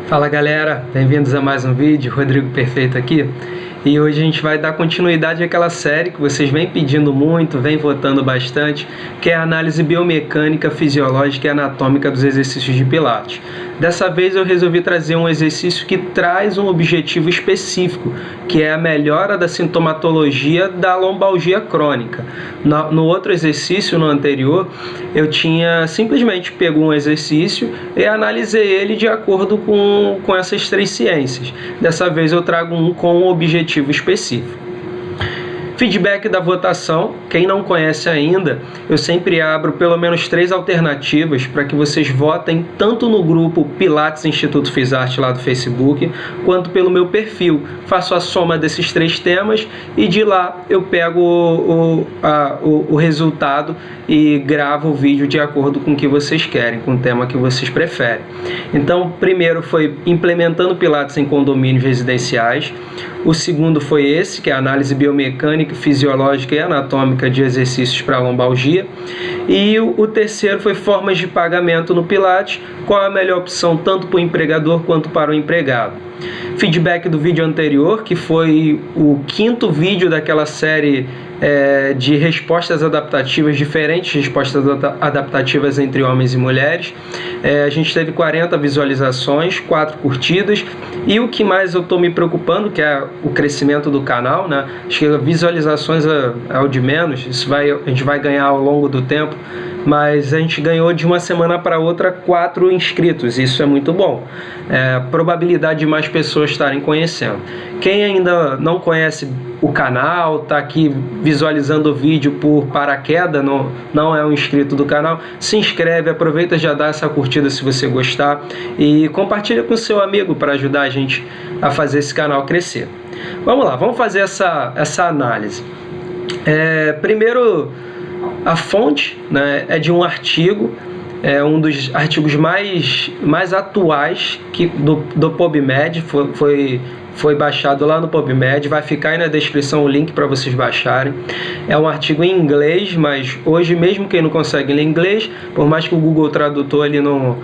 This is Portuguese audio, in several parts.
Fala galera, bem-vindos a mais um vídeo, Rodrigo Perfeito aqui. E hoje a gente vai dar continuidade àquela série que vocês vêm pedindo muito, vêm votando bastante, que é a análise biomecânica, fisiológica e anatômica dos exercícios de Pilates. Dessa vez eu resolvi trazer um exercício que traz um objetivo específico, que é a melhora da sintomatologia da lombalgia crônica. No outro exercício, no anterior, eu tinha simplesmente pego um exercício e analisei ele de acordo com essas três ciências. Dessa vez eu trago um com um objetivo específico. Feedback da votação. Quem não conhece ainda, eu sempre abro pelo menos 3 alternativas para que vocês votem tanto no grupo Pilates Instituto Fizarte lá do Facebook, quanto pelo meu perfil. Faço a soma desses 3 temas e de lá eu pego o resultado e gravo o vídeo de acordo com o que vocês querem, com o tema que vocês preferem. Então, primeiro foi implementando Pilates em condomínios residenciais. O segundo foi esse, que é a análise biomecânica, fisiológica e anatômica de exercícios para lombalgia. E o terceiro foi formas de pagamento no Pilates, qual a melhor opção tanto para o empregador quanto para o empregado. Feedback do vídeo anterior, que foi o 5º vídeo daquela série de respostas adaptativas, diferentes respostas adaptativas entre homens e mulheres. A gente teve 40 visualizações, 4 curtidas, e o que mais eu estou me preocupando, que é o crescimento do canal, né? Acho que visualizações é o de menos, a gente vai ganhar ao longo do tempo, mas a gente ganhou de uma semana para outra 4 inscritos, isso é muito bom. Probabilidade de mais pessoas estarem conhecendo. Quem ainda não conhece o canal, está aqui visualizando o vídeo por paraquedas, não é um inscrito do canal, se inscreve, aproveita e já dá essa curtida se você gostar e compartilha com seu amigo para ajudar a gente a fazer esse canal crescer. Vamos lá, vamos fazer essa análise. Primeiro, a fonte, né, é de um artigo, é um dos artigos mais atuais do PubMed, foi baixado lá no PubMed, vai ficar aí na descrição o link para vocês baixarem. É um artigo em inglês, mas hoje mesmo quem não consegue ler inglês, por mais que o Google Tradutor ele não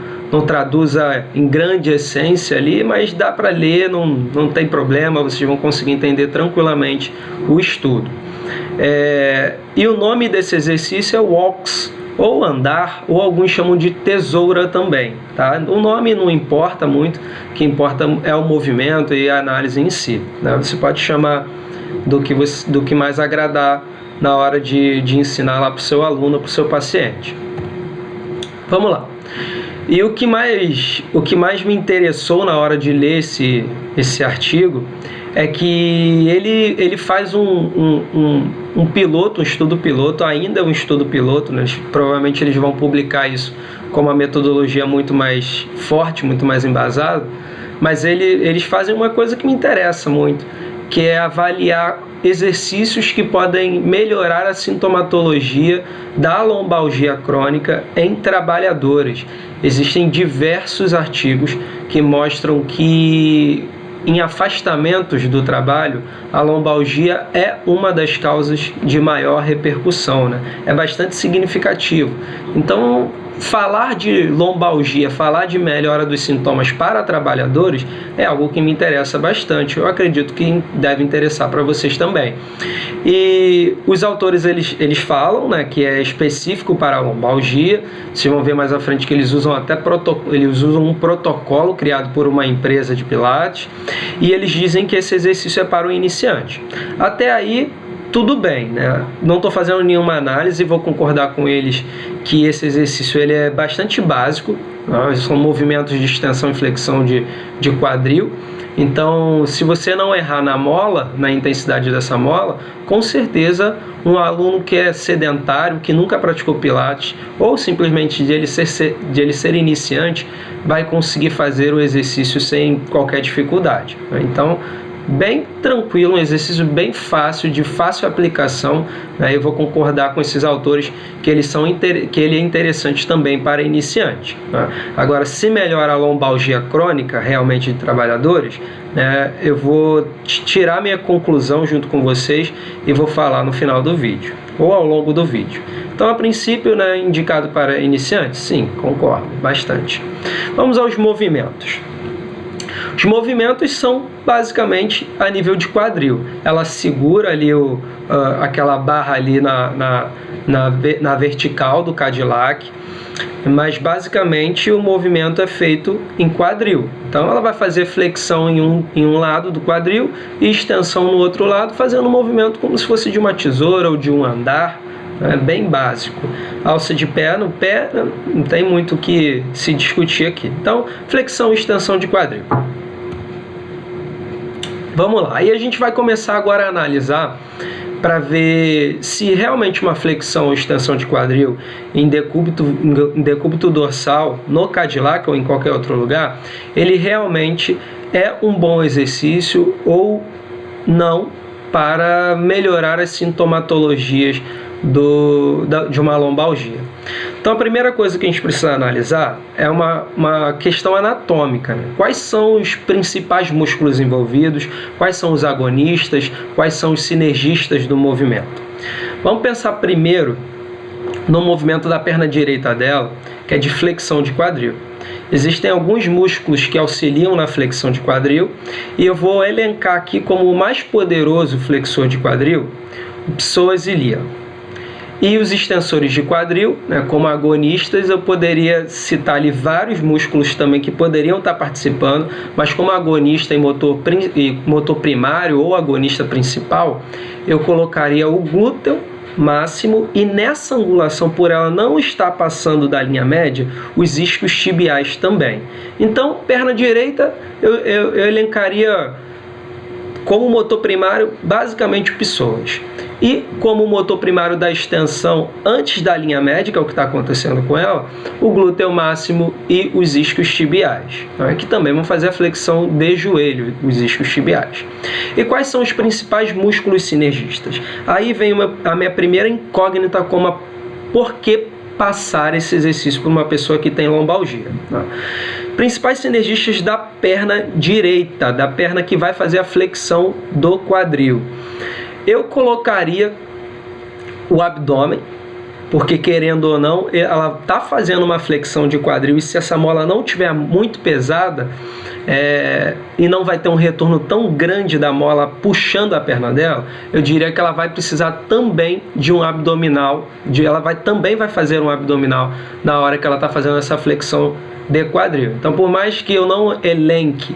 traduza em grande essência ali, mas dá para ler, não tem problema, vocês vão conseguir entender tranquilamente o estudo. E o nome desse exercício é Walks, ou andar, ou alguns chamam de tesoura também, tá? O nome não importa muito, o que importa é o movimento e a análise em si, né? Você pode chamar do que mais agradar na hora de ensinar lá para o seu aluno, para o seu paciente. Vamos lá. E o que mais me interessou na hora de ler esse artigo é que ele faz um piloto, um estudo piloto, ainda é um estudo piloto, né? Provavelmente eles vão publicar isso com uma metodologia muito mais forte, muito mais embasada, mas eles fazem uma coisa que me interessa muito, que é avaliar exercícios que podem melhorar a sintomatologia da lombalgia crônica em trabalhadores. Existem diversos artigos que mostram que em afastamentos do trabalho, a lombalgia é uma das causas de maior repercussão, né? É bastante significativo. Então, falar de lombalgia, falar de melhora dos sintomas para trabalhadores é algo que me interessa bastante. Eu acredito que deve interessar para vocês também. E os autores eles falam, né, que é específico para a lombalgia. Vocês vão ver mais à frente que eles usam um protocolo criado por uma empresa de Pilates, e eles dizem que esse exercício é para o iniciante. Até aí tudo bem, né? Não estou fazendo nenhuma análise, vou concordar com eles que esse exercício ele é bastante básico, né? São movimentos de extensão e flexão de quadril. Então, se você não errar na mola, na intensidade dessa mola, com certeza um aluno que é sedentário, que nunca praticou Pilates, ou simplesmente de ele ser iniciante, vai conseguir fazer o exercício sem qualquer dificuldade, né? Então, bem tranquilo, um exercício bem fácil, de fácil aplicação, né? Eu vou concordar com esses autores que ele é interessante também para iniciante, né? Agora, se melhora a lombalgia crônica realmente de trabalhadores, né, eu vou tirar minha conclusão junto com vocês e vou falar no final do vídeo, ou ao longo do vídeo. Então, a princípio, né, indicado para iniciantes? Sim, concordo, bastante. Vamos aos movimentos. Os movimentos são basicamente a nível de quadril. Ela segura ali aquela barra ali na vertical do Cadillac, mas basicamente o movimento é feito em quadril. Então ela vai fazer flexão em um lado do quadril e extensão no outro lado, fazendo um movimento como se fosse de uma tesoura ou de um andar. É bem básico. Alça de pé no pé, não tem muito o que se discutir aqui. Então, flexão e extensão de quadril. Vamos lá. Aí a gente vai começar agora a analisar para ver se realmente uma flexão ou extensão de quadril em decúbito dorsal, no Cadillac ou em qualquer outro lugar, ele realmente é um bom exercício ou não para melhorar as sintomatologias de uma lombalgia. Então a primeira coisa que a gente precisa analisar é uma questão anatômica, né? Quais são os principais músculos envolvidos, quais são os agonistas, quais são os sinergistas do movimento. Vamos pensar primeiro no movimento da perna direita dela, que é de flexão de quadril. Existem alguns músculos que auxiliam na flexão de quadril e eu vou elencar aqui como o mais poderoso flexor de quadril, o psoas ilíaco. E os extensores de quadril, né, como agonistas, eu poderia citar ali vários músculos também que poderiam estar participando, mas como agonista e motor primário ou agonista principal, eu colocaria o glúteo máximo e nessa angulação, por ela não estar passando da linha média, os isquios tibiais também. Então, perna direita, eu elencaria como motor primário, basicamente o psoas. E como motor primário da extensão antes da linha média, que é o que está acontecendo com ela, o glúteo máximo e os isquios tibiais, né, que também vão fazer a flexão de joelho, os isquios tibiais. E quais são os principais músculos sinergistas? Aí vem a minha primeira incógnita, como por que passar esse exercício para uma pessoa que tem lombalgia. Né? Principais sinergistas da perna direita, da perna que vai fazer a flexão do quadril. Eu colocaria o abdômen, porque querendo ou não, ela está fazendo uma flexão de quadril e se essa mola não estiver muito pesada e não vai ter um retorno tão grande da mola puxando a perna dela, eu diria que ela vai precisar também de um abdominal, também vai fazer um abdominal na hora que ela está fazendo essa flexão de quadril. Então, por mais que eu não elenque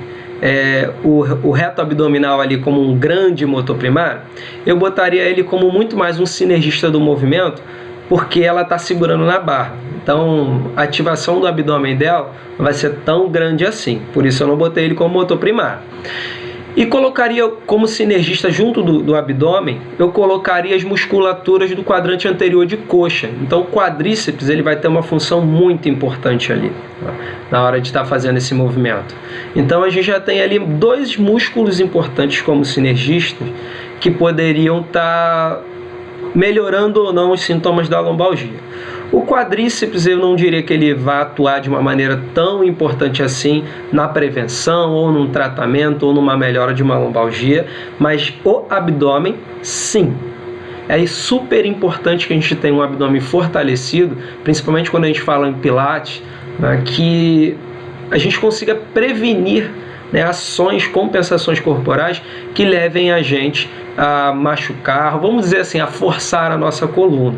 o reto abdominal ali como um grande motor primário, eu botaria ele como muito mais um sinergista do movimento, porque ela está segurando na barra. Então, a ativação do abdômen dela não vai ser tão grande assim. Por isso eu não botei ele como motor primário. E colocaria como sinergista junto do abdômen, eu colocaria as musculaturas do quadrante anterior de coxa. Então o quadríceps ele vai ter uma função muito importante ali, na hora de estar fazendo esse movimento. Então a gente já tem ali dois músculos importantes como sinergistas que poderiam estar melhorando ou não os sintomas da lombalgia. O quadríceps eu não diria que ele vai atuar de uma maneira tão importante assim na prevenção ou num tratamento ou numa melhora de uma lombalgia, mas o abdômen sim. É super importante que a gente tenha um abdômen fortalecido, principalmente quando a gente fala em pilates, né, que a gente consiga prevenir, né, ações, compensações corporais que levem a gente a machucar, vamos dizer assim, a forçar a nossa coluna.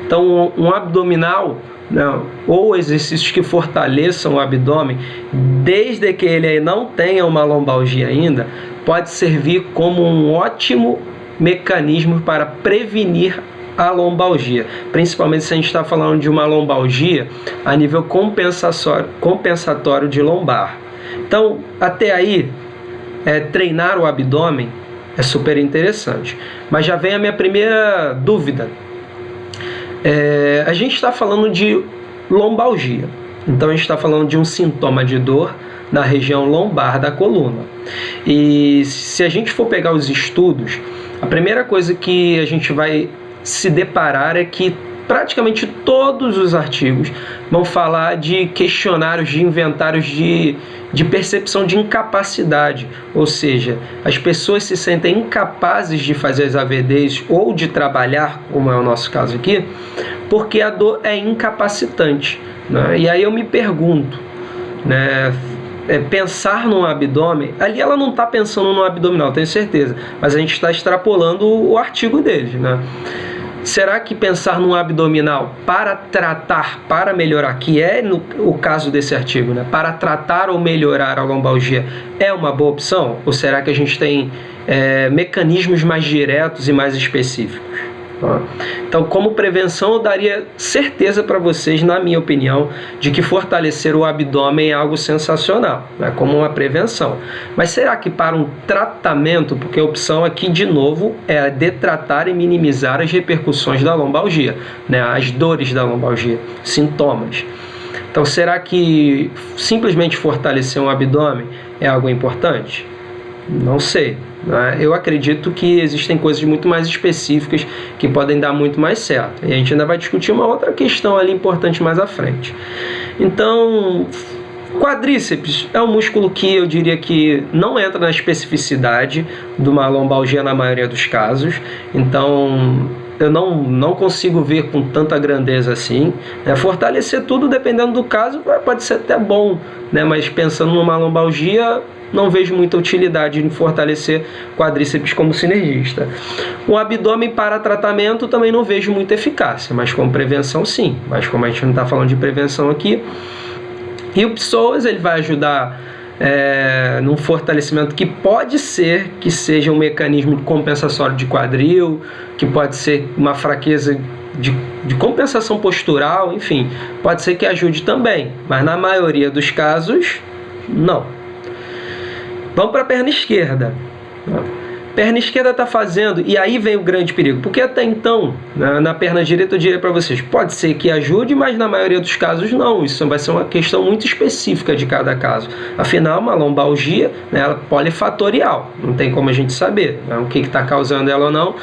Então, um abdominal, né, ou exercícios que fortaleçam o abdômen, desde que ele não tenha uma lombalgia ainda, pode servir como um ótimo mecanismo para prevenir a lombalgia, principalmente se a gente está falando de uma lombalgia a nível compensatório de lombar. Então, até aí, treinar o abdômen é super interessante. Mas já vem a minha primeira dúvida. A gente está falando de lombalgia. Então, a gente está falando de um sintoma de dor na região lombar da coluna. E se a gente for pegar os estudos, a primeira coisa que a gente vai se deparar é que praticamente todos os artigos vão falar de questionários, de inventários de percepção de incapacidade, ou seja, as pessoas se sentem incapazes de fazer as AVDs ou de trabalhar, como é o nosso caso aqui, porque a dor é incapacitante, né? E aí eu me pergunto, né, pensar no abdômen, ali ela não está pensando no abdominal, tenho certeza, mas a gente está extrapolando o artigo deles, né? Será que pensar no abdominal para tratar, para melhorar, que é o caso desse artigo, né? Para tratar ou melhorar a lombalgia, é uma boa opção? Ou será que a gente tem mecanismos mais diretos e mais específicos? Então, como prevenção, eu daria certeza para vocês, na minha opinião, de que fortalecer o abdômen é algo sensacional, né, como uma prevenção. Mas será que para um tratamento, porque a opção aqui, de novo, é detratar e minimizar as repercussões da lombalgia, né, as dores da lombalgia, sintomas. Então, será que simplesmente fortalecer um abdômen é algo importante? Não sei. Eu acredito que existem coisas muito mais específicas que podem dar muito mais certo. E a gente ainda vai discutir uma outra questão ali importante mais à frente. Então, quadríceps é um músculo que eu diria que não entra na especificidade de uma lombalgia na maioria dos casos. Então, eu não consigo ver com tanta grandeza assim. Fortalecer tudo, dependendo do caso, pode ser até bom, né? Mas pensando numa lombalgia, não vejo muita utilidade em fortalecer quadríceps como sinergista. O abdômen para tratamento também não vejo muita eficácia, mas como prevenção sim. Mas como a gente não está falando de prevenção aqui. E o psoas, ele vai ajudar num fortalecimento que pode ser que seja um mecanismo compensatório de quadril, que pode ser uma fraqueza de compensação postural, enfim, pode ser que ajude também, mas na maioria dos casos, não. Vamos para a perna esquerda. Perna esquerda está fazendo, e aí vem o grande perigo, porque até então, na perna direita eu diria para vocês, pode ser que ajude, mas na maioria dos casos não, isso vai ser uma questão muito específica de cada caso. Afinal, uma lombalgia, ela é polifatorial, não tem como a gente saber o que está causando ela ou não,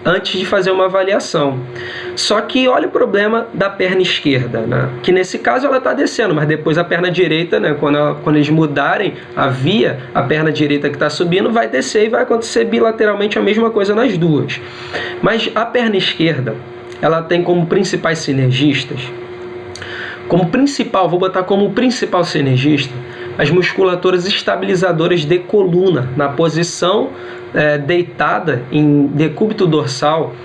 antes de fazer uma avaliação. Só que olha o problema da perna esquerda, né? Que nesse caso ela está descendo, mas depois a perna direita, né? Quando eles mudarem a via, a perna direita que está subindo vai descer e vai acontecer bilateralmente a mesma coisa nas duas. Mas a perna esquerda, ela tem como principais sinergistas, vou botar como principal sinergista, as musculaturas estabilizadoras de coluna, na posição deitada em decúbito dorsal,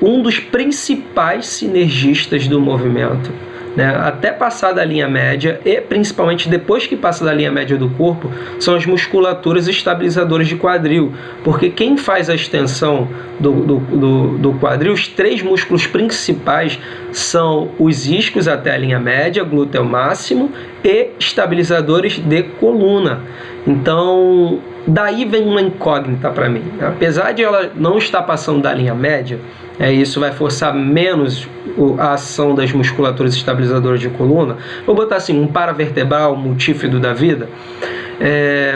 um dos principais sinergistas do movimento, né? Até passar da linha média e principalmente depois que passa da linha média do corpo, são as musculaturas estabilizadoras de quadril, porque quem faz a extensão do quadril, os três músculos principais são os isquios até a linha média, glúteo máximo e estabilizadores de coluna. Então, daí vem uma incógnita para mim. Apesar de ela não estar passando da linha média, isso vai forçar menos a ação das musculaturas estabilizadoras de coluna. Vou botar assim, um paravertebral multífido da vida.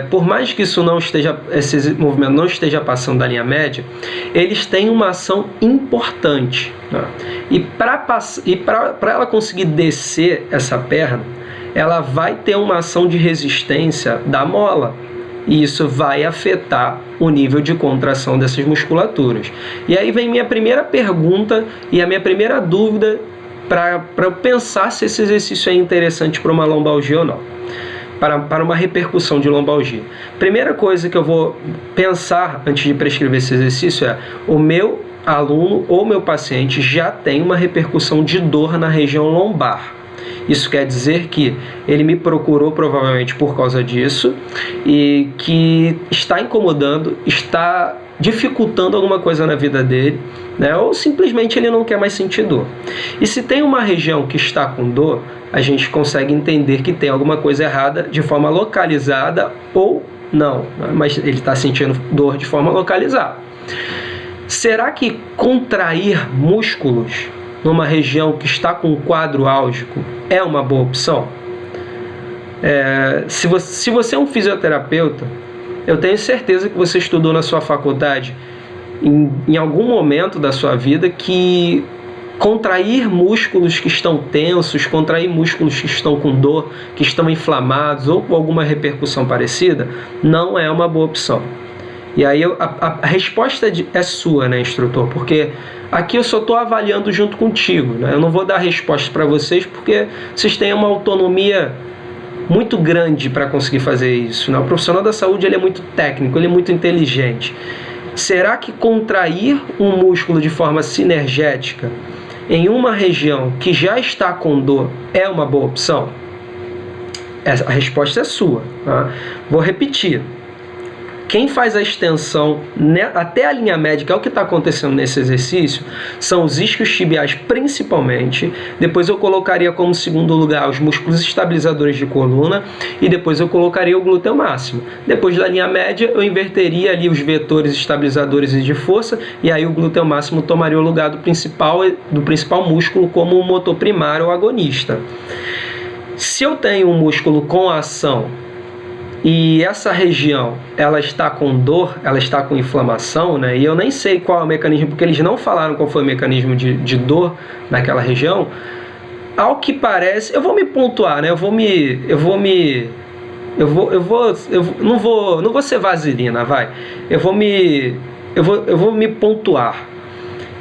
Por mais que esse movimento não esteja passando da linha média, eles têm uma ação importante, né? E para ela conseguir descer essa perna, ela vai ter uma ação de resistência da mola. E isso vai afetar o nível de contração dessas musculaturas. E aí vem minha primeira pergunta e a minha primeira dúvida para eu pensar se esse exercício é interessante para uma lombalgia ou não, para uma repercussão de lombalgia. Primeira coisa que eu vou pensar antes de prescrever esse exercício é: o meu aluno ou meu paciente já tem uma repercussão de dor na região lombar. Isso quer dizer que ele me procurou provavelmente por causa disso e que está incomodando, está dificultando alguma coisa na vida dele, né? Ou simplesmente ele não quer mais sentir dor. E se tem uma região que está com dor, a gente consegue entender que tem alguma coisa errada de forma localizada ou não, né? Mas ele está sentindo dor de forma localizada. Será que contrair músculos numa região que está com um quadro álgico é uma boa opção? Se você é um fisioterapeuta, eu tenho certeza que você estudou na sua faculdade, em algum momento da sua vida, que contrair músculos que estão tensos, contrair músculos que estão com dor, que estão inflamados ou com alguma repercussão parecida, não é uma boa opção. E aí a resposta é sua, né, instrutor? Porque aqui eu só estou avaliando junto contigo, né? Eu não vou dar resposta para vocês porque vocês têm uma autonomia muito grande para conseguir fazer isso, né? O profissional da saúde ele é muito técnico, ele é muito inteligente. Será que contrair um músculo de forma sinergética em uma região que já está com dor é uma boa opção? A resposta é sua, tá? Vou repetir. Quem faz a extensão até a linha média, que é o que está acontecendo nesse exercício, são os isquios tibiais principalmente. Depois eu colocaria como segundo lugar os músculos estabilizadores de coluna e depois eu colocaria o glúteo máximo. Depois da linha média eu inverteria ali os vetores estabilizadores e de força e aí o glúteo máximo tomaria o lugar do principal músculo como o motor primário ou agonista. Se eu tenho um músculo com ação e essa região ela está com dor, ela está com inflamação, né? E eu nem sei qual é o mecanismo, porque eles não falaram qual foi o mecanismo de dor naquela região. Ao que parece, eu vou me pontuar, né? Não vou ser vaselina, vai. Eu vou me pontuar.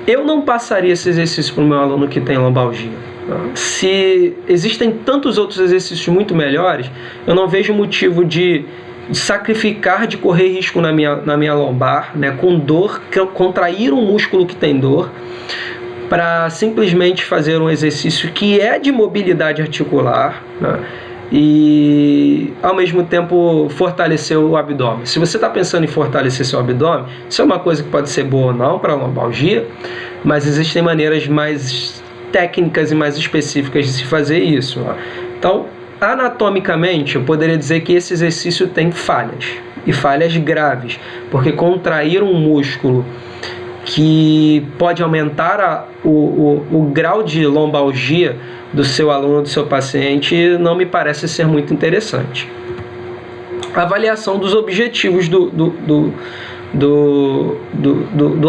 Eu não passaria esse exercício para o meu aluno que tem lombalgia. Se existem tantos outros exercícios muito melhores, eu não vejo motivo de sacrificar, de correr risco na minha lombar, né, com dor, contrair um músculo que tem dor, para simplesmente fazer um exercício que é de mobilidade articular, né, e ao mesmo tempo fortalecer o abdômen. Se você está pensando em fortalecer seu abdômen, isso é uma coisa que pode ser boa ou não para a lombalgia, mas existem maneiras mais técnicas e mais específicas de se fazer isso. Então, anatomicamente, eu poderia dizer que esse exercício tem falhas, e falhas graves, porque contrair um músculo que pode aumentar o grau de lombalgia do seu aluno, do seu paciente, não me parece ser muito interessante. A avaliação dos objetivos do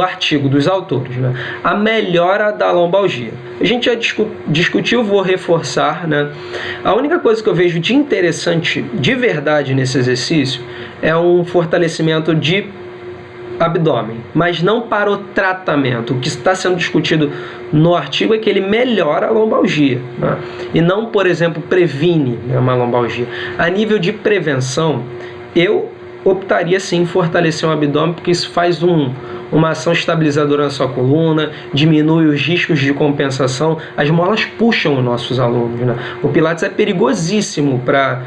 artigo, dos autores, né? A melhora da lombalgia. A gente já discutiu, vou reforçar, né? A única coisa que eu vejo de interessante, de verdade, nesse exercício é um fortalecimento de abdômen, mas não para o tratamento. O que está sendo discutido no artigo é que ele melhora a lombalgia, né? E não, por exemplo, previne, né, uma lombalgia. A nível de prevenção, eu optaria sim em fortalecer o abdômen, porque isso faz uma ação estabilizadora na sua coluna, diminui os riscos de compensação. As molas puxam os nossos alunos, né? O Pilates é perigosíssimo para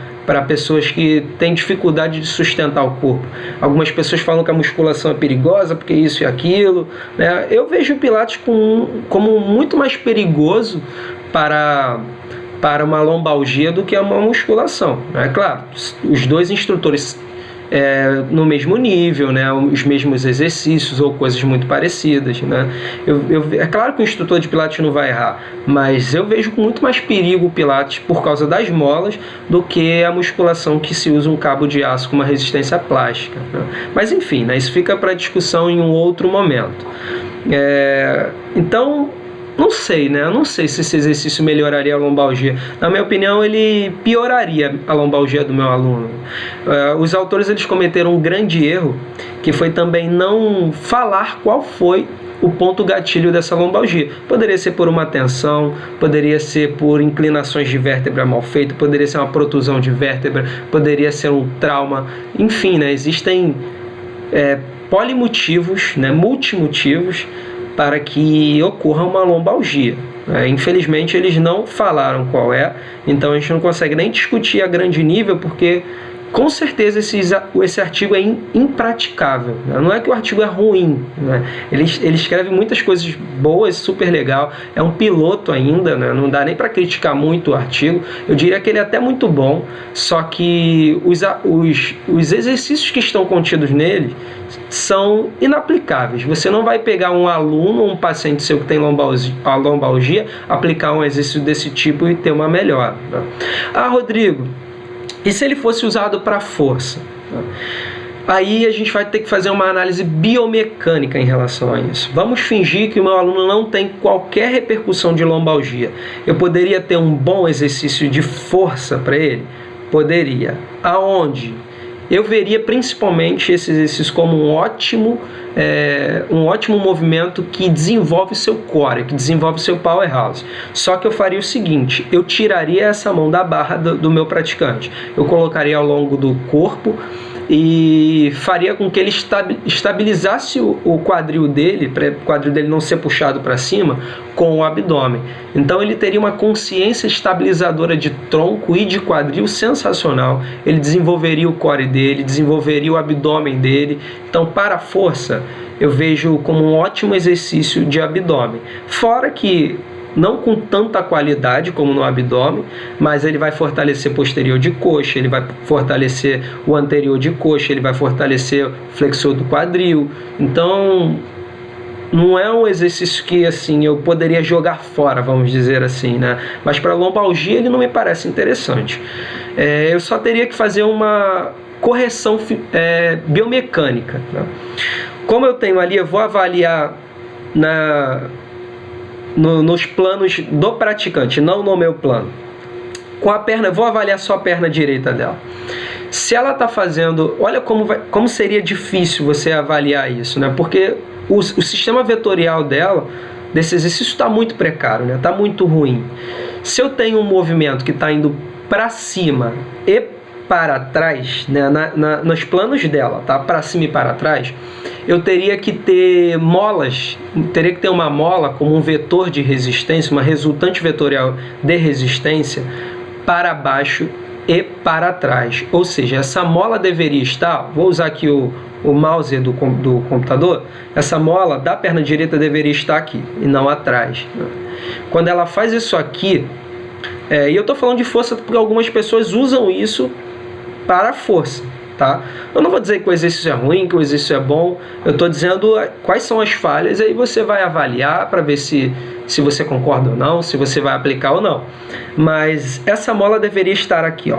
pessoas que têm dificuldade de sustentar o corpo. Algumas pessoas falam que a musculação é perigosa porque isso e aquilo, né? Eu vejo o Pilates como muito mais perigoso para uma lombalgia do que uma musculação. É claro, os dois instrutores no mesmo nível, né, os mesmos exercícios ou coisas muito parecidas, né? É claro que o instrutor de Pilates não vai errar, mas eu vejo com muito mais perigo o Pilates por causa das molas do que a musculação que se usa um cabo de aço com uma resistência plástica, né? Mas enfim, né, isso fica para discussão em um outro momento. Então, não sei, né? Eu não sei se esse exercício melhoraria a lombalgia. Na minha opinião, ele pioraria a lombalgia do meu aluno. Os autores eles cometeram um grande erro, que foi também não falar qual foi o ponto gatilho dessa lombalgia. Poderia ser por uma tensão, poderia ser por inclinações de vértebra mal feita, poderia ser uma protusão de vértebra, poderia ser um trauma. Enfim, né? Existem polimotivos, né? Multimotivos para que ocorra uma lombalgia. Infelizmente, eles não falaram qual é, então a gente não consegue nem discutir a grande nível, porque com certeza esse artigo é impraticável. Não é que o artigo é ruim, né? Ele escreve muitas coisas boas, super legal, é um piloto ainda, né? Não dá nem para criticar muito o artigo. Eu diria que ele é até muito bom, só que os exercícios que estão contidos nele são inaplicáveis. Você não vai pegar um aluno ou um paciente seu que tem lombalgia, aplicar um exercício desse tipo e ter uma melhora, né? Rodrigo, e se ele fosse usado para força? Aí a gente vai ter que fazer uma análise biomecânica em relação a isso. Vamos fingir que o meu aluno não tem qualquer repercussão de lombalgia. Eu poderia ter um bom exercício de força para ele? Poderia. Aonde? eu veria principalmente esse exercício como um ótimo movimento que desenvolve o seu core, que desenvolve o seu powerhouse. Só que eu faria o seguinte, eu tiraria essa mão da barra do meu praticante, eu colocaria ao longo do corpo e faria com que ele estabilizasse o quadril dele, para o quadril dele não ser puxado para cima, com o abdômen. Então ele teria uma consciência estabilizadora de tronco e de quadril sensacional. Ele desenvolveria o core dele, desenvolveria o abdômen dele. Então, para a força, eu vejo como um ótimo exercício de abdômen. Fora que não com tanta qualidade como no abdômen, mas ele vai fortalecer posterior de coxa, ele vai fortalecer o anterior de coxa, ele vai fortalecer o flexor do quadril. Então, não é um exercício que assim eu poderia jogar fora, vamos dizer assim, né? Mas para lombalgia ele não me parece interessante. Eu só teria que fazer uma correção biomecânica, né? Como eu tenho ali, eu vou avaliar nos planos do praticante, não no meu plano. Com a perna, eu vou avaliar só a perna direita dela. Se ela está fazendo, olha como seria difícil você avaliar isso, né? Porque o sistema vetorial dela, desse exercício, está muito precário, né? Está muito ruim. Se eu tenho um movimento que está indo para cima e para trás, né? Nos planos dela, tá? Para cima e para trás, eu teria que ter molas, teria que ter uma mola como um vetor de resistência, uma resultante vetorial de resistência para baixo e para trás. Ou seja, essa mola deveria estar, vou usar aqui o mouse do computador, essa mola da perna direita deveria estar aqui e não atrás. Quando ela faz isso aqui, e eu estou falando de força porque algumas pessoas usam isso para força, tá? Eu não vou dizer que o exercício é ruim, que o exercício é bom, eu estou dizendo quais são as falhas, e aí você vai avaliar para ver se você concorda ou não, se você vai aplicar ou não. Mas essa mola deveria estar aqui, ó.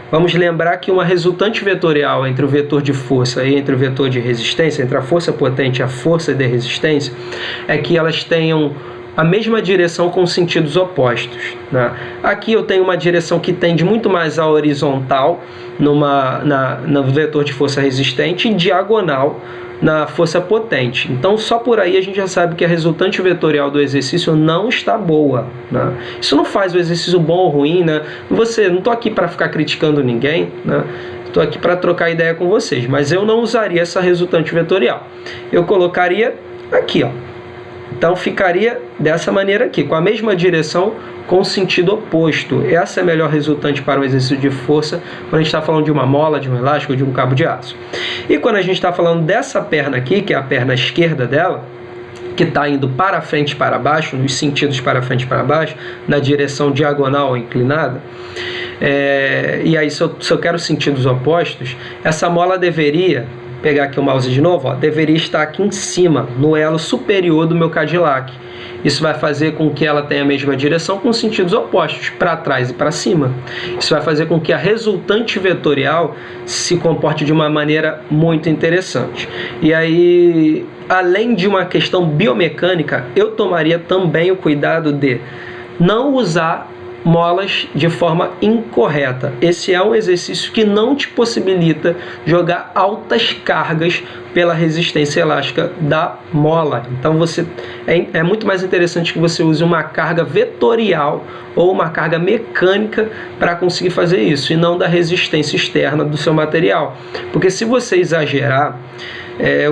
Vamos lembrar que uma resultante vetorial entre o vetor de força e entre o vetor de resistência, entre a força potente e a força de resistência, é que elas tenham a mesma direção com sentidos opostos, né? Aqui eu tenho uma direção que tende muito mais à horizontal no vetor de força resistente e diagonal na força potente. Então, só por aí a gente já sabe que a resultante vetorial do exercício não está boa, né? Isso não faz o exercício bom ou ruim, né? Não estou aqui para ficar criticando ninguém, né? Estou aqui para trocar ideia com vocês, mas eu não usaria essa resultante vetorial. Eu colocaria aqui, ó. Então ficaria dessa maneira aqui, com a mesma direção, com sentido oposto. Essa é a melhor resultante para um exercício de força, quando a gente está falando de uma mola, de um elástico, de um cabo de aço. E quando a gente está falando dessa perna aqui, que é a perna esquerda dela, que está indo para frente e para baixo, nos sentidos para frente e para baixo, na direção diagonal ou inclinada, e aí se eu quero sentidos opostos, essa mola deveria, pegar aqui o mouse de novo, ó, deveria estar aqui em cima, no elo superior do meu Cadillac. Isso vai fazer com que ela tenha a mesma direção com sentidos opostos, para trás e para cima. Isso vai fazer com que a resultante vetorial se comporte de uma maneira muito interessante. E aí, além de uma questão biomecânica, eu tomaria também o cuidado de não usar molas de forma incorreta. Esse é um exercício que não te possibilita jogar altas cargas pela resistência elástica da mola. Então é muito mais interessante que você use uma carga vetorial ou uma carga mecânica para conseguir fazer isso, e não da resistência externa do seu material. Porque se você exagerar,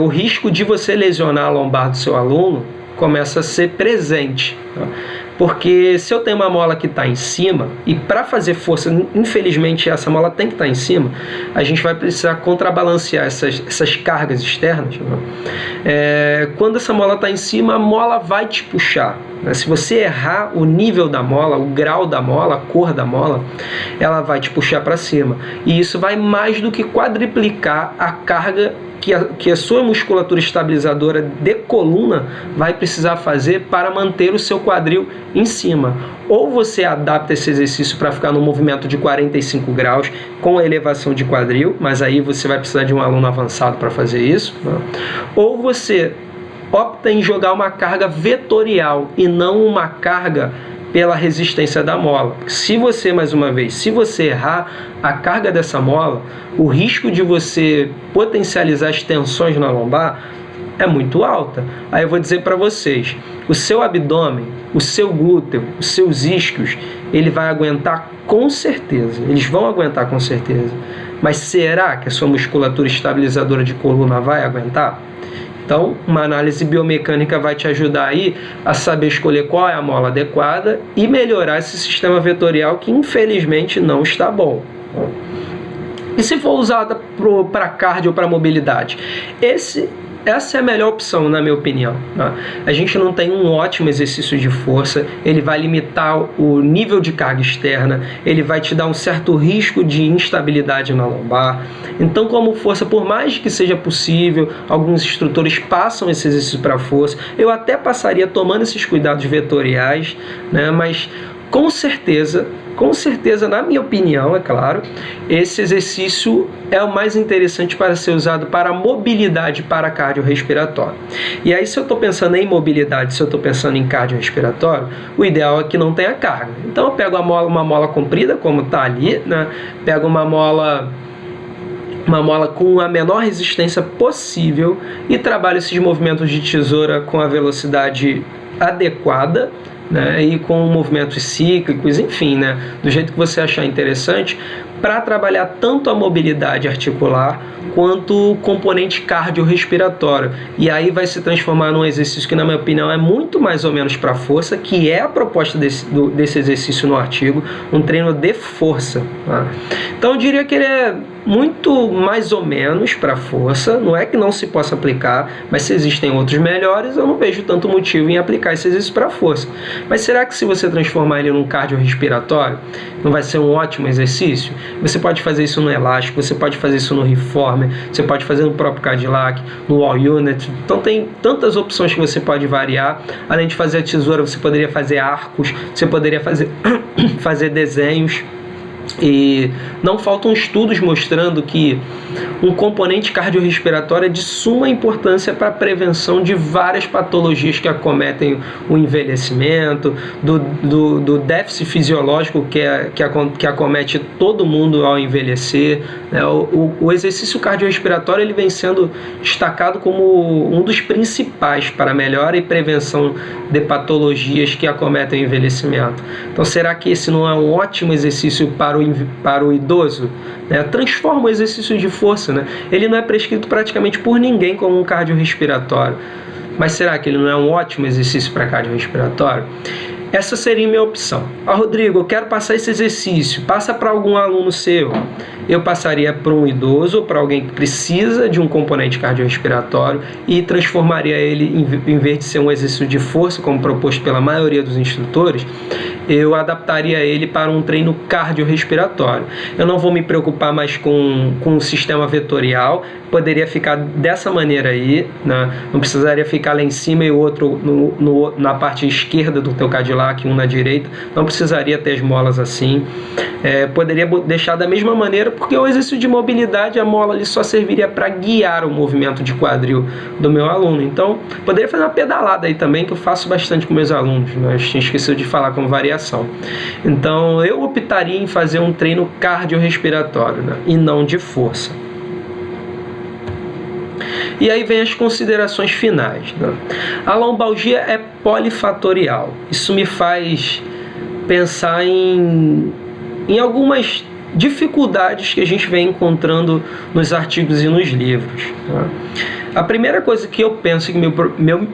o risco de você lesionar a lombar do seu aluno começa a ser presente, tá? Porque se eu tenho uma mola que está em cima, e para fazer força, infelizmente essa mola tem que estar em cima, a gente vai precisar contrabalancear essas cargas externas, né? Quando essa mola está em cima, a mola vai te puxar, né? Se você errar o nível da mola, o grau da mola, a cor da mola, ela vai te puxar para cima. E isso vai mais do que quadriplicar a carga que a sua musculatura estabilizadora de coluna vai precisar fazer para manter o seu quadril em cima. Ou você adapta esse exercício para ficar no movimento de 45 graus com a elevação de quadril, mas aí você vai precisar de um aluno avançado para fazer isso, né? Ou você opta em jogar uma carga vetorial e não uma carga pela resistência da mola. Se você, mais uma vez, se você errar a carga dessa mola, o risco de você potencializar as tensões na lombar é muito alta. Aí eu vou dizer para vocês, o seu abdômen, o seu glúteo, os seus isquios, ele vai aguentar com certeza, eles vão aguentar com certeza. Mas será que a sua musculatura estabilizadora de coluna vai aguentar? Então, uma análise biomecânica vai te ajudar aí a saber escolher qual é a mola adequada e melhorar esse sistema vetorial que infelizmente não está bom. E se for usada para cardio ou para mobilidade? Essa é a melhor opção, na minha opinião. Tá? A gente não tem um ótimo exercício de força, ele vai limitar o nível de carga externa, ele vai te dar um certo risco de instabilidade na lombar. Então, como força, por mais que seja possível, alguns instrutores passam esse exercício para força, eu até passaria tomando esses cuidados vetoriais, né? Mas com certeza, na minha opinião, é claro, esse exercício é o mais interessante para ser usado para mobilidade para cardiorrespiratório. E aí, se eu estou pensando em mobilidade, se eu estou pensando em cardiorrespiratório, o ideal é que não tenha carga. Então, eu pego uma mola comprida, como está ali, né? Pego uma mola com a menor resistência possível e trabalho esses movimentos de tesoura com a velocidade adequada, né, e com movimentos cíclicos, enfim, né, do jeito que você achar interessante, para trabalhar tanto a mobilidade articular quanto o componente cardiorrespiratório. E aí vai se transformar num exercício que, na minha opinião, é muito mais ou menos para força, que é a proposta desse exercício no artigo, um treino de força. Tá? Então eu diria que ele é muito mais ou menos para força, não é que não se possa aplicar, mas se existem outros melhores, eu não vejo tanto motivo em aplicar esse exercício para força. Mas será que se você transformar ele num cardiorrespiratório, não vai ser um ótimo exercício? Você pode fazer isso no elástico, você pode fazer isso no reformer, você pode fazer no próprio Cadillac, no wall unit. Então tem tantas opções que você pode variar. Além de fazer a tesoura, você poderia fazer arcos, você poderia fazer desenhos. E não faltam estudos mostrando que um componente cardiorrespiratório é de suma importância para a prevenção de várias patologias que acometem o envelhecimento, do déficit fisiológico que acomete todo mundo ao envelhecer. O exercício cardiorrespiratório ele vem sendo destacado como um dos principais para a melhora e prevenção de patologias que acometem o envelhecimento. Então, será que esse não é um ótimo exercício para o idoso? Transforma o exercício de força. Ele não é prescrito praticamente por ninguém como um cardiorrespiratório. Mas será que ele não é um ótimo exercício para cardiorrespiratório? Essa seria a minha opção. Rodrigo, eu quero passar esse exercício. Passa para algum aluno seu. Eu passaria para um idoso ou para alguém que precisa de um componente cardiorrespiratório e transformaria ele, em vez de ser um exercício de força, como proposto pela maioria dos instrutores, eu adaptaria ele para um treino cardiorrespiratório. Eu não vou me preocupar mais com o sistema vetorial, poderia ficar dessa maneira aí, né? Não precisaria ficar lá em cima e o outro na parte esquerda do teu Cadillac, um na direita, não precisaria ter as molas assim. Poderia deixar da mesma maneira, porque o exercício de mobilidade, a mola ali só serviria para guiar o movimento de quadril do meu aluno. Então, poderia fazer uma pedalada aí também, que eu faço bastante com meus alunos, né? Tinha esquecido de falar como variação. Então, eu optaria em fazer um treino cardiorrespiratório, né? E não de força. E aí vem as considerações finais, né? A lombalgia é polifatorial. Isso me faz pensar em algumas dificuldades que a gente vem encontrando nos artigos e nos livros, né? A primeira coisa que eu penso, que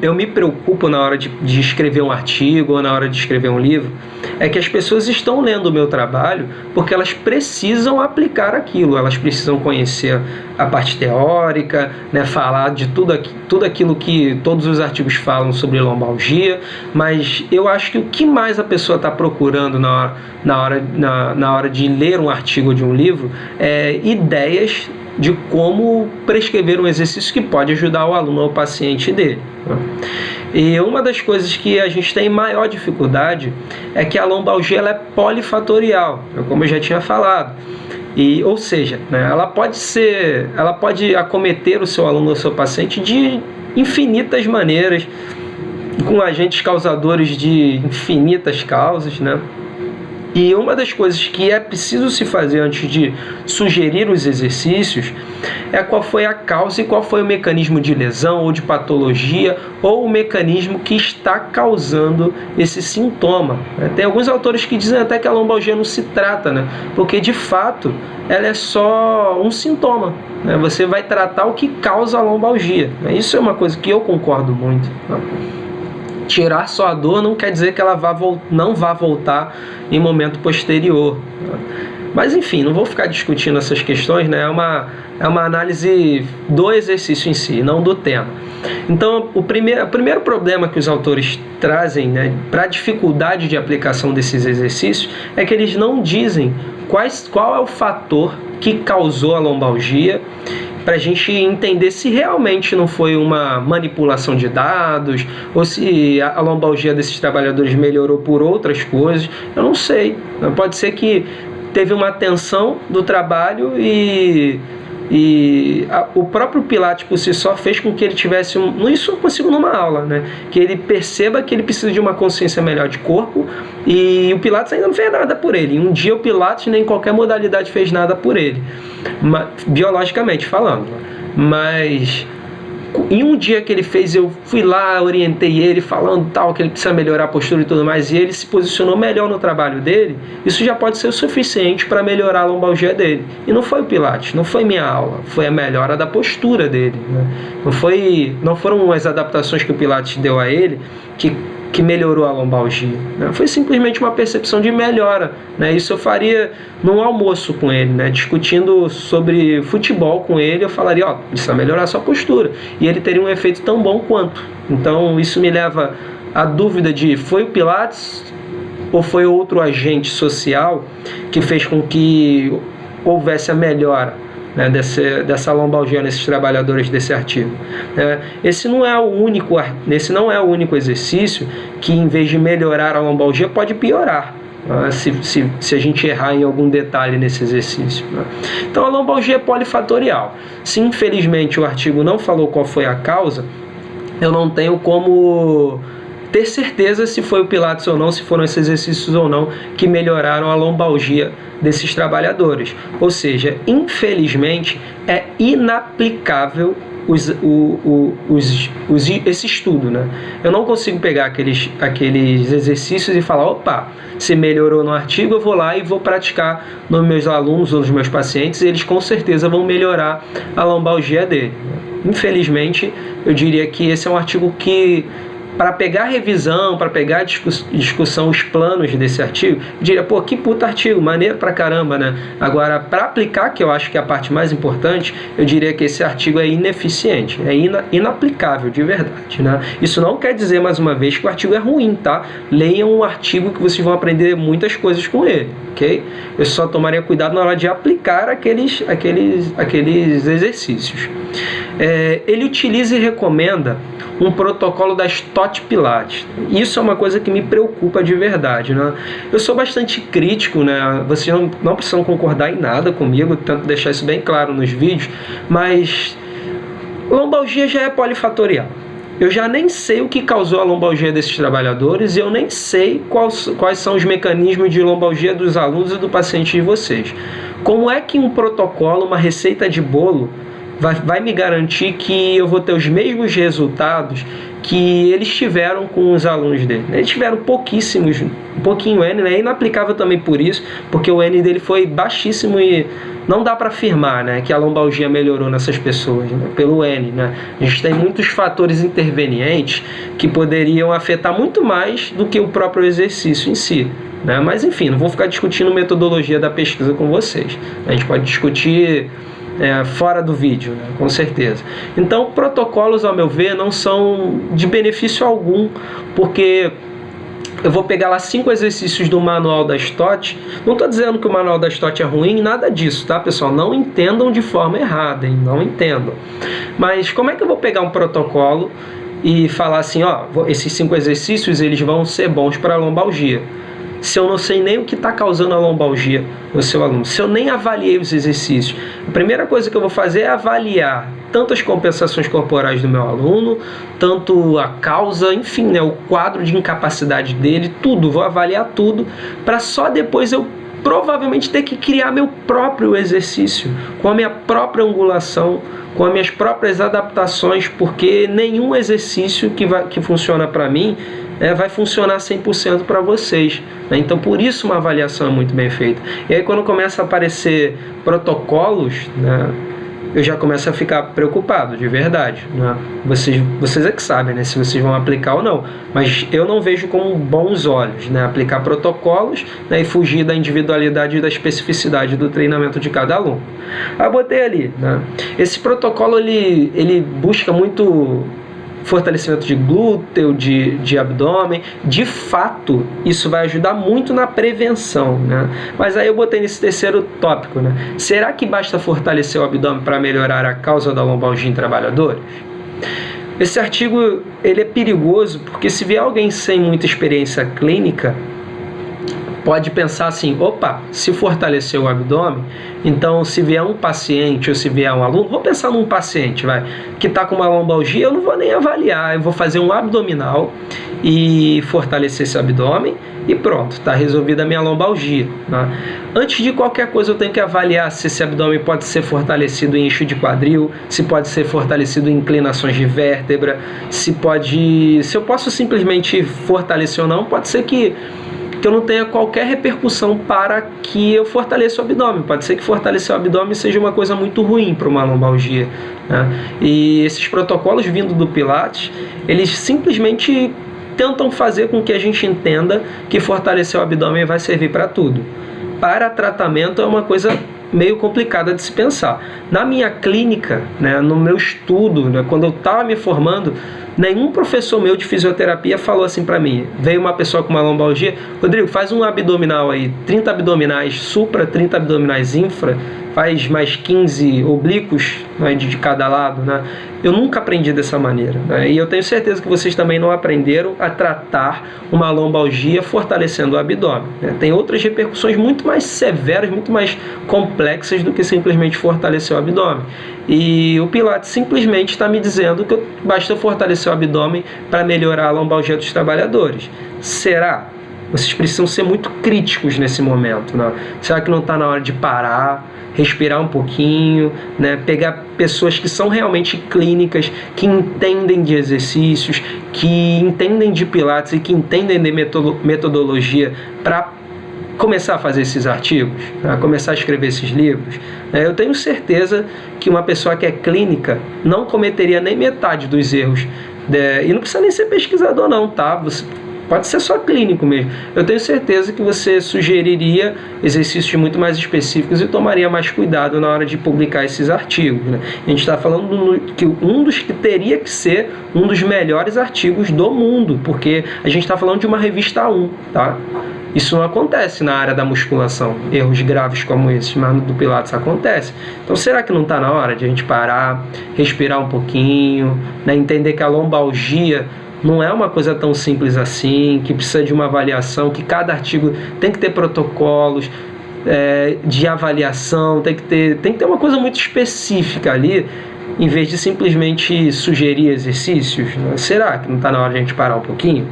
eu me preocupo na hora de escrever um artigo ou na hora de escrever um livro, é que as pessoas estão lendo o meu trabalho porque elas precisam aplicar aquilo, elas precisam conhecer a parte teórica, né, falar de tudo aquilo que todos os artigos falam sobre lombalgia, mas eu acho que o que mais a pessoa está procurando na hora de ler um artigo de um livro é ideias de como prescrever um exercício que pode ajudar o aluno ou o paciente dele. E uma das coisas que a gente tem maior dificuldade é que a lombalgia ela é polifatorial, como eu já tinha falado. Ou seja, né, ela pode acometer o seu aluno ou o seu paciente de infinitas maneiras. com agentes causadores de infinitas causas, né? E uma das coisas que é preciso se fazer antes de sugerir os exercícios é qual foi a causa e qual foi o mecanismo de lesão ou de patologia ou o mecanismo que está causando esse sintoma. Tem alguns autores que dizem até que a lombalgia não se trata, né? Porque de fato ela é só um sintoma, né? Você vai tratar o que causa a lombalgia. Isso é uma coisa que eu concordo muito, né? Tirar só a dor não quer dizer que ela não vá voltar em momento posterior. Mas enfim, não vou ficar discutindo essas questões, né? É uma análise do exercício em si, não do tema. Então, o primeiro problema que os autores trazem, né, para a dificuldade de aplicação desses exercícios é que eles não dizem qual é o fator que causou a lombalgia, para a gente entender se realmente não foi uma manipulação de dados ou se a lombalgia desses trabalhadores melhorou por outras coisas. Eu não sei. Pode ser que teve uma tensão do trabalho e o próprio Pilates por si só fez com que ele tivesse isso eu consigo numa aula, né? Que ele perceba que ele precisa de uma consciência melhor de corpo, e o Pilates ainda não fez nada por ele. Um dia o Pilates nem qualquer modalidade fez nada por ele, biologicamente falando. Mas em um dia que ele fez, eu fui lá, orientei ele falando tal, que ele precisa melhorar a postura e tudo mais, e ele se posicionou melhor no trabalho dele. Isso já pode ser o suficiente para melhorar a lombalgia dele. E não foi o Pilates, não foi minha aula, foi a melhora da postura dele, né? Não foram as adaptações que o Pilates deu a ele que melhorou a lombalgia, né? Foi simplesmente uma percepção de melhora, né? Isso eu faria num almoço com ele, né? Discutindo sobre futebol com ele, eu falaria, precisa melhorar a sua postura, e ele teria um efeito tão bom quanto. Então isso me leva à dúvida de foi o Pilates ou foi outro agente social que fez com que houvesse a melhora, né, dessa lombalgia nesses trabalhadores desse artigo. Esse não é o único exercício que, em vez de melhorar a lombalgia, pode piorar, né, se a gente errar em algum detalhe nesse exercício, né? Então a lombalgia é polifatorial. Se infelizmente o artigo não falou qual foi a causa, eu não tenho como ter certeza se foi o Pilates ou não, se foram esses exercícios ou não que melhoraram a lombalgia desses trabalhadores. Ou seja, infelizmente é inaplicável esse estudo, né? Eu não consigo pegar aqueles exercícios e falar, se melhorou no artigo, eu vou lá e vou praticar nos meus alunos ou nos meus pacientes, e eles com certeza vão melhorar a lombalgia dele. Infelizmente, eu diria que esse é um artigo que, para pegar a revisão, para pegar a discussão, os planos desse artigo, eu diria, que puta artigo, maneiro pra caramba, né? Agora, para aplicar, que eu acho que é a parte mais importante, eu diria que esse artigo é ineficiente, é inaplicável de verdade, né? Isso não quer dizer, mais uma vez, que o artigo é ruim, tá? Leiam um artigo que vocês vão aprender muitas coisas com ele, ok? Eu só tomaria cuidado na hora de aplicar aqueles exercícios. Ele utiliza e recomenda um protocolo da Stott Pilates. Isso é uma coisa que me preocupa de verdade, né? Eu sou bastante crítico, né? Vocês não precisam concordar em nada comigo, eu tento deixar isso bem claro nos vídeos, mas lombalgia já é polifatorial. Eu já nem sei o que causou a lombalgia desses trabalhadores, e eu nem sei quais são os mecanismos de lombalgia dos alunos e do paciente de vocês. Como é que um protocolo, uma receita de bolo, vai me garantir que eu vou ter os mesmos resultados que eles tiveram com os alunos dele? Eles tiveram um pouquinho N, né? É inaplicável também por isso, porque o N dele foi baixíssimo e não dá para afirmar, né, que a lombalgia melhorou nessas pessoas, né, pelo N, né? A gente tem muitos fatores intervenientes que poderiam afetar muito mais do que o próprio exercício em si, né? Mas enfim, não vou ficar discutindo metodologia da pesquisa com vocês. A gente pode discutir fora do vídeo, né? Com certeza. Então, protocolos, ao meu ver, não são de benefício algum, porque eu vou pegar lá 5 exercícios do manual da Stott. Não estou dizendo que o manual da Stott é ruim, nada disso, tá, pessoal? Não entendam de forma errada, hein? Não entendam. Mas como é que eu vou pegar um protocolo e falar assim, esses 5 exercícios eles vão ser bons para a lombalgia? se eu não sei nem o que está causando a lombalgia no seu aluno, se eu nem avaliei os exercícios? A primeira coisa que eu vou fazer é avaliar tanto as compensações corporais do meu aluno, tanto a causa, enfim, né, o quadro de incapacidade dele, tudo, vou avaliar tudo, para só depois eu provavelmente ter que criar meu próprio exercício, com a minha própria angulação, com as minhas próprias adaptações, porque nenhum exercício que funciona para mim vai funcionar 100% para vocês, né? Então, por isso uma avaliação é muito bem feita. E aí, quando começa a aparecer protocolos, né, eu já começo a ficar preocupado, de verdade, né? Vocês é que sabem, né, se vocês vão aplicar ou não, mas eu não vejo com bons olhos, né, aplicar protocolos, né, e fugir da individualidade e da especificidade do treinamento de cada aluno. Eu botei ali, né? Esse protocolo ele busca muito fortalecimento de glúteo, de abdômen. De fato, isso vai ajudar muito na prevenção, né? Mas aí eu botei nesse terceiro tópico, né? Será que basta fortalecer o abdômen para melhorar a causa da lombalgia em trabalhadores? Esse artigo ele é perigoso porque se vier alguém sem muita experiência clínica, pode pensar assim, opa, se fortalecer o abdômen, então se vier um paciente ou se vier um aluno, vou pensar num paciente, que está com uma lombalgia, eu não vou nem avaliar, eu vou fazer um abdominal e fortalecer esse abdômen e pronto, está resolvida a minha lombalgia, né? Antes de qualquer coisa eu tenho que avaliar se esse abdômen pode ser fortalecido em eixo de quadril, se pode ser fortalecido em inclinações de vértebra, se eu posso simplesmente fortalecer ou não, pode ser que eu não tenha qualquer repercussão para que eu fortaleça o abdômen. Pode ser que fortalecer o abdômen seja uma coisa muito ruim para uma lombalgia, né? E esses protocolos vindo do Pilates, eles simplesmente tentam fazer com que a gente entenda que fortalecer o abdômen vai servir para tudo. Para tratamento é uma coisa meio complicada de se pensar. Na minha clínica, né, no meu estudo, né, quando eu estava me formando, nenhum professor meu de fisioterapia falou assim para mim. Veio uma pessoa com uma lombalgia, Rodrigo, faz um abdominal aí, 30 abdominais supra, 30 abdominais infra, faz mais 15 oblíquos, né, de cada lado, né? Eu nunca aprendi dessa maneira, né? E eu tenho certeza que vocês também não aprenderam a tratar uma lombalgia fortalecendo o abdômen, né? Tem outras repercussões muito mais severas, muito mais complexas do que simplesmente fortalecer o abdômen. E o Pilates simplesmente está me dizendo que basta fortalecer o abdômen para melhorar a lombalgia dos trabalhadores. Será? Vocês precisam ser muito críticos nesse momento, né? Será que não está na hora de parar, respirar um pouquinho, né? Pegar pessoas que são realmente clínicas, que entendem de exercícios, que entendem de Pilates e que entendem de metodologia para começar a fazer esses artigos, né? Começar a escrever esses livros. Eu tenho certeza que uma pessoa que é clínica não cometeria nem metade dos erros. E não precisa nem ser pesquisador não, tá? Você pode ser só clínico mesmo. Eu tenho certeza que você sugeriria exercícios muito mais específicos e tomaria mais cuidado na hora de publicar esses artigos, né? A gente está falando que um dos que teria que ser um dos melhores artigos do mundo, porque a gente está falando de uma revista A1, tá? Isso não acontece na área da musculação, erros graves como esses, mas no do Pilates acontece. Então, será que não está na hora de a gente parar, respirar um pouquinho, né? Entender que a lombalgia não é uma coisa tão simples assim, que precisa de uma avaliação, que cada artigo tem que ter protocolos de avaliação, tem que ter uma coisa muito específica ali, em vez de simplesmente sugerir exercícios, né? Será que não está na hora de a gente parar um pouquinho?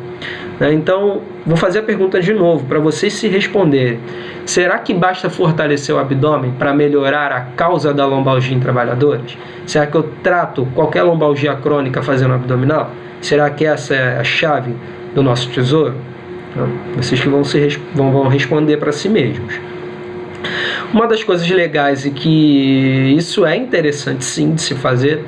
Então, vou fazer a pergunta de novo, para vocês se responderem. Será que basta fortalecer o abdômen para melhorar a causa da lombalgia em trabalhadores? Será que eu trato qualquer lombalgia crônica fazendo abdominal? Será que essa é a chave do nosso tesouro? Vocês que vão responder para si mesmos. Uma das coisas legais e que isso é interessante sim de se fazer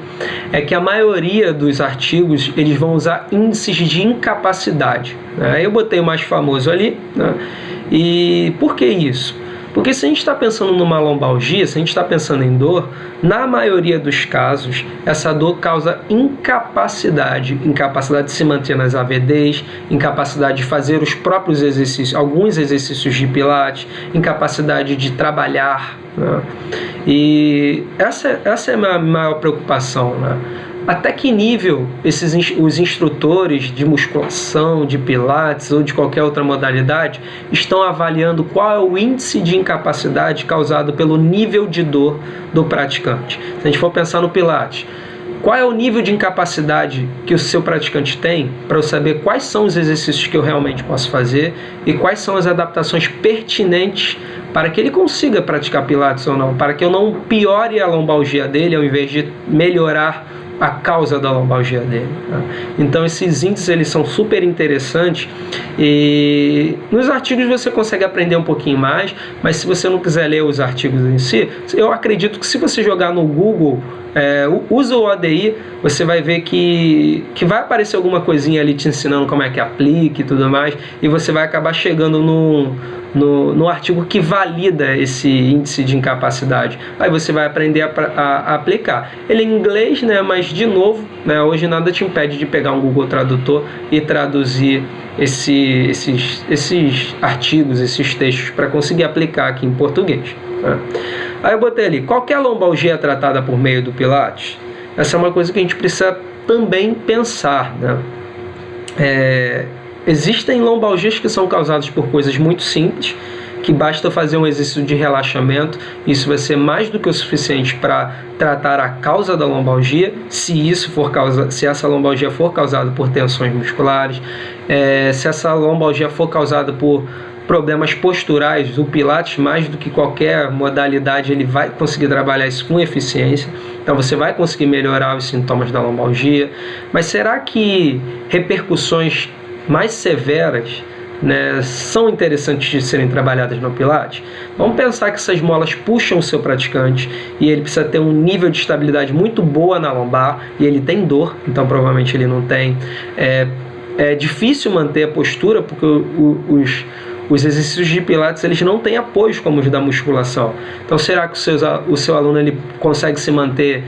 é que a maioria dos artigos eles vão usar índices de incapacidade, né? Eu botei o mais famoso ali, né? E por que isso? Porque se a gente está pensando numa lombalgia, se a gente está pensando em dor, na maioria dos casos, essa dor causa incapacidade de se manter nas AVDs, incapacidade de fazer os próprios exercícios, alguns exercícios de Pilates, incapacidade de trabalhar, né? E essa é a minha maior preocupação, né? até que nível os instrutores de musculação, de pilates ou de qualquer outra modalidade estão avaliando qual é o índice de incapacidade causado pelo nível de dor do praticante. Se a gente for pensar no pilates, qual é o nível de incapacidade que o seu praticante tem para eu saber quais são os exercícios que eu realmente posso fazer e quais são as adaptações pertinentes para que ele consiga praticar pilates ou não, para que eu não piore a lombalgia dele ao invés de melhorar a causa da lombalgia dele. Então esses índices eles são super interessantes e nos artigos você consegue aprender um pouquinho mais, mas se você não quiser ler os artigos em si, eu acredito que se você jogar no Google usa o ODI, você vai ver que vai aparecer alguma coisinha ali te ensinando como é que aplica e tudo mais, e você vai acabar chegando no artigo que valida esse índice de incapacidade. Aí você vai aprender a aplicar. Ele é em inglês, né, mas de novo, né, hoje nada te impede de pegar um Google Tradutor e traduzir esses artigos, esses textos para conseguir aplicar aqui em português. Né? Aí eu botei ali, qualquer lombalgia é tratada por meio do Pilates? Essa é uma coisa que a gente precisa também pensar, né? Existem lombalgias que são causadas por coisas muito simples, que basta fazer um exercício de relaxamento, isso vai ser mais do que o suficiente para tratar a causa da lombalgia, se essa lombalgia for causada por tensões musculares, se essa lombalgia for causada por problemas posturais, o Pilates, mais do que qualquer modalidade, ele vai conseguir trabalhar isso com eficiência, então você vai conseguir melhorar os sintomas da lombalgia. Mas será que repercussões mais severas, né, são interessantes de serem trabalhadas no Pilates? Vamos pensar que essas molas puxam o seu praticante e ele precisa ter um nível de estabilidade muito boa na lombar e ele tem dor, então provavelmente ele não tem. É difícil manter a postura porque os exercícios de Pilates eles não têm apoios como os da musculação. Então será que o seu aluno ele consegue se manter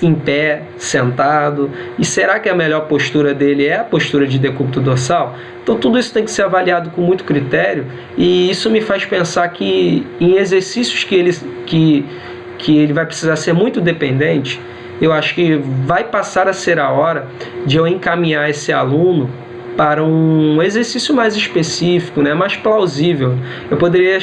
em pé, sentado? E será que a melhor postura dele é a postura de decúbito dorsal? Então tudo isso tem que ser avaliado com muito critério, e isso me faz pensar que em exercícios que ele vai precisar ser muito dependente, eu acho que vai passar a ser a hora de eu encaminhar esse aluno para um exercício mais específico, né, mais plausível. Eu poderia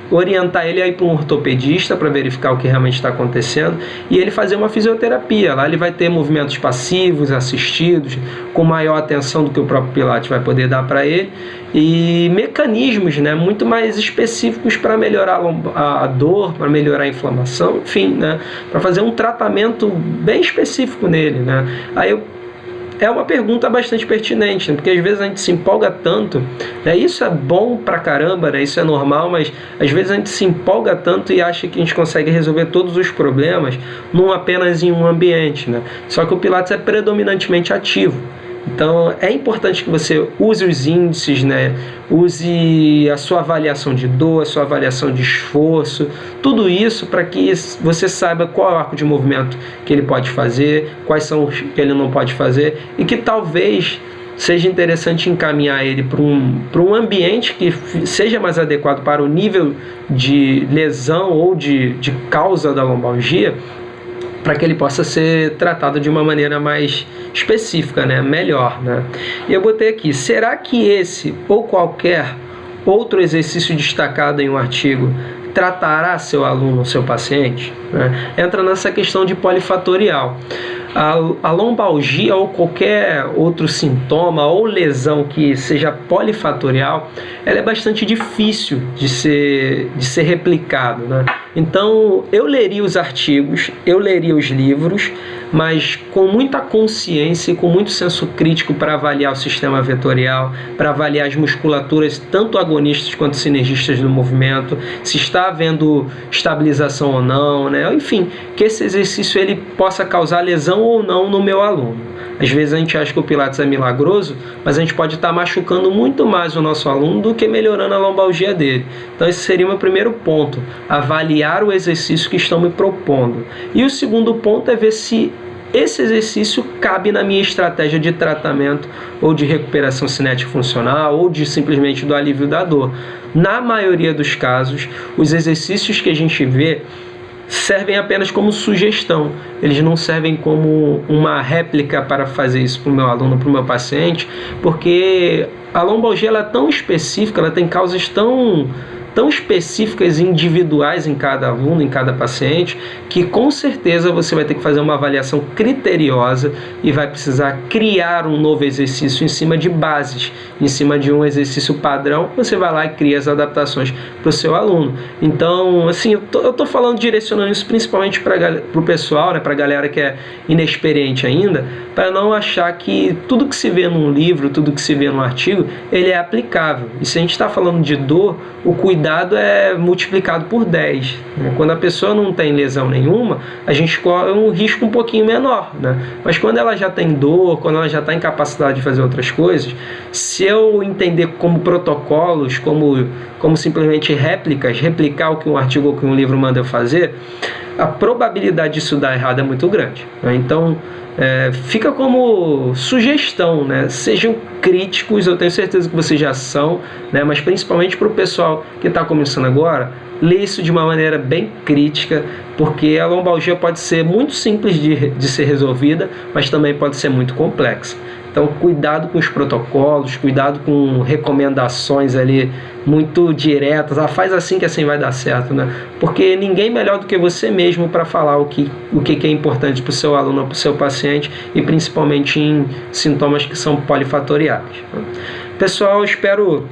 orientar ele a ir para um ortopedista para verificar o que realmente está acontecendo e ele fazer uma fisioterapia. Lá ele vai ter movimentos passivos, assistidos, com maior atenção do que o próprio Pilates vai poder dar para ele, e mecanismos, né, muito mais específicos para melhorar a dor, para melhorar a inflamação, enfim, né, para fazer um tratamento bem específico nele, né. Aí é uma pergunta bastante pertinente, né? Porque às vezes a gente se empolga tanto, né? Isso é bom pra caramba, né? Isso é normal, mas às vezes a gente se empolga tanto e acha que a gente consegue resolver todos os problemas apenas em um ambiente, né? Só que o Pilates é predominantemente ativo. Então é importante que você use os índices, né? Use a sua avaliação de dor, a sua avaliação de esforço, tudo isso para que você saiba qual é o arco de movimento que ele pode fazer, quais são os que ele não pode fazer, e que talvez seja interessante encaminhar ele para um ambiente que seja mais adequado para o nível de lesão ou de causa da lombalgia, para que ele possa ser tratado de uma maneira mais específica, né? Melhor, né? E eu botei aqui, será que esse ou qualquer outro exercício destacado em um artigo tratará seu aluno, seu paciente? Né? Entra nessa questão de polifatorial. A lombalgia ou qualquer outro sintoma ou lesão que seja polifatorial, ela é bastante difícil de ser replicado, né? Então eu leria os artigos, eu leria os livros, mas com muita consciência e com muito senso crítico para avaliar o sistema vetorial, para avaliar as musculaturas, tanto agonistas quanto sinergistas do movimento, se está havendo estabilização ou não, né? Enfim, que esse exercício ele possa causar lesão ou não no meu aluno. Às vezes a gente acha que o Pilates é milagroso, mas a gente pode estar machucando muito mais o nosso aluno do que melhorando a lombalgia dele. Então esse seria o meu primeiro ponto, avaliar o exercício que estão me propondo. E o segundo ponto é ver se esse exercício cabe na minha estratégia de tratamento ou de recuperação cinética funcional ou de simplesmente do alívio da dor. Na maioria dos casos, os exercícios que a gente vê servem apenas como sugestão, eles não servem como uma réplica para fazer isso para o meu aluno, para o meu paciente, porque a lombalgia ela é tão específica, ela tem causas tão específicas e individuais em cada aluno, em cada paciente, que com certeza você vai ter que fazer uma avaliação criteriosa e vai precisar criar um novo exercício em cima de bases, em cima de um exercício padrão, você vai lá e cria as adaptações para o seu aluno. Então, assim, eu tô falando, direcionando isso principalmente para o pessoal, né, para a galera que é inexperiente ainda, para não achar que tudo que se vê num livro, tudo que se vê num artigo, ele é aplicável. E se a gente está falando de dor, o cuidado é multiplicado por 10. Né? Quando a pessoa não tem lesão nenhuma, a gente corre um risco um pouquinho menor. Né? Mas quando ela já tem dor, quando ela já está incapacitada de fazer outras coisas, se eu entender como protocolos, como simplesmente réplicas, replicar o que um artigo ou que um livro manda eu fazer, a probabilidade disso dar errado é muito grande. Né? Então, fica como sugestão, né? Sejam críticos, eu tenho certeza que vocês já são, né? Mas principalmente para o pessoal que está começando agora, lê isso de uma maneira bem crítica, porque a lombalgia pode ser muito simples de ser resolvida, mas também pode ser muito complexa. Então, cuidado com os protocolos, cuidado com recomendações ali muito diretas. Faz assim que assim vai dar certo, né? Porque ninguém melhor do que você mesmo para falar o que é importante para o seu aluno, para o seu paciente, e principalmente em sintomas que são polifatoriais. Pessoal, espero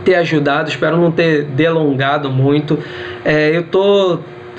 ter ajudado, espero não ter delongado muito.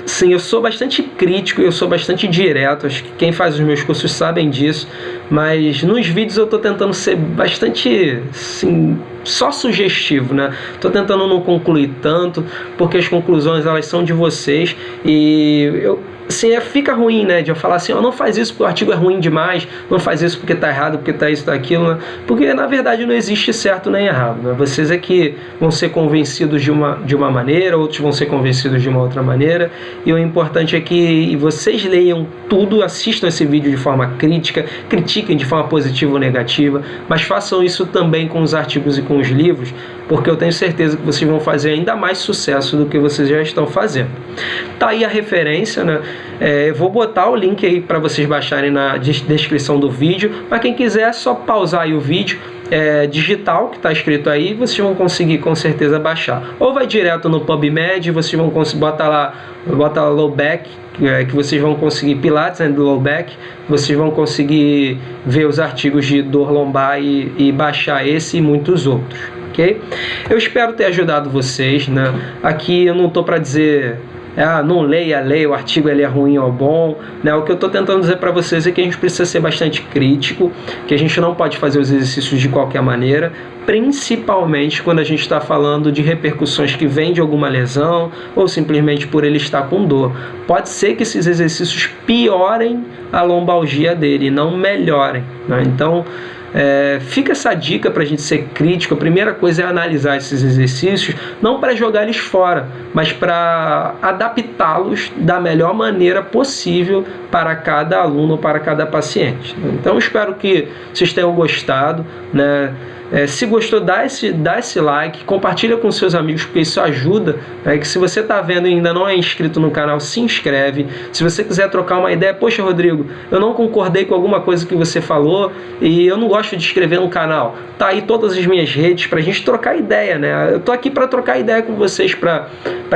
Sim, eu sou bastante crítico, eu sou bastante direto, acho que quem faz os meus cursos sabem disso, mas nos vídeos eu estou tentando ser bastante, assim, só sugestivo, né? Estou tentando não concluir tanto, porque as conclusões elas são de vocês, e assim, fica ruim, né, de eu falar assim, não faz isso porque o artigo é ruim demais, não faz isso porque está errado, porque está isso, está aquilo, né? Porque na verdade não existe certo nem errado, né? Vocês é que vão ser convencidos de uma maneira, outros vão ser convencidos de uma outra maneira, e o importante é que vocês leiam tudo, assistam esse vídeo de forma crítica, critiquem de forma positiva ou negativa, mas façam isso também com os artigos e com os livros, porque eu tenho certeza que vocês vão fazer ainda mais sucesso do que vocês já estão fazendo. Tá aí a referência, né? Eu vou botar o link aí para vocês baixarem na descrição do vídeo. Para quem quiser, é só pausar aí o vídeo, digital que está escrito aí, vocês vão conseguir com certeza baixar. Ou vai direto no PubMed, vocês vão conseguir bota lá low back, que vocês vão conseguir Pilates, né, do low back, vocês vão conseguir ver os artigos de dor lombar e baixar esse e muitos outros. Ok? Eu espero ter ajudado vocês, né? Aqui eu não estou para dizer não leia, o artigo ele é ruim ou bom, né? O que eu estou tentando dizer para vocês é que a gente precisa ser bastante crítico, que a gente não pode fazer os exercícios de qualquer maneira, principalmente quando a gente está falando de repercussões que vêm de alguma lesão ou simplesmente por ele estar com dor. Pode ser que esses exercícios piorem a lombalgia dele e não melhorem, né? Então, fica essa dica para a gente ser crítico. A primeira coisa é analisar esses exercícios, não para jogar eles fora, mas para adaptá-los da melhor maneira possível para cada aluno, para cada paciente. Então, espero que vocês tenham gostado, né? Se gostou, dá esse like, compartilha com seus amigos, porque isso ajuda, né? Que se você está vendo e ainda não é inscrito no canal, se inscreve. Se você quiser trocar uma ideia, poxa, Rodrigo, eu não concordei com alguma coisa que você falou e eu não gosto de escrever no canal. Tá aí todas as minhas redes para a gente trocar ideia, né? Eu tô aqui para trocar ideia com vocês, para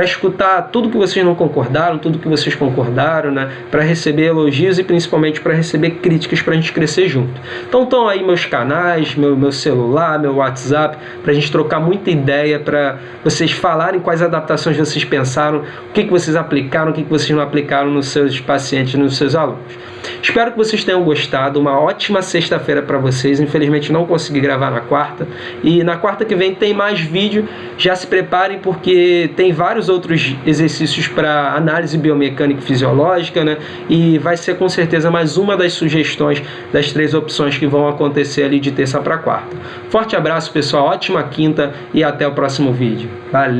escutar tudo que vocês não concordaram, tudo que vocês concordaram, né? Para receber elogios e principalmente para receber críticas, para a gente crescer junto. Então estão aí meus canais, meu celular, meu WhatsApp, para a gente trocar muita ideia, para vocês falarem quais adaptações vocês pensaram, o que vocês aplicaram, o que vocês não aplicaram nos seus pacientes, nos seus alunos. Espero que vocês tenham gostado. Uma ótima sexta-feira para vocês. Infelizmente não consegui gravar na quarta, e na quarta que vem tem mais vídeo. Já se preparem, porque tem vários outros exercícios para análise biomecânica e fisiológica, né? E vai ser com certeza mais uma das sugestões das 3 opções que vão acontecer ali de terça para quarta. Forte abraço, pessoal, ótima quinta e até o próximo vídeo. Valeu!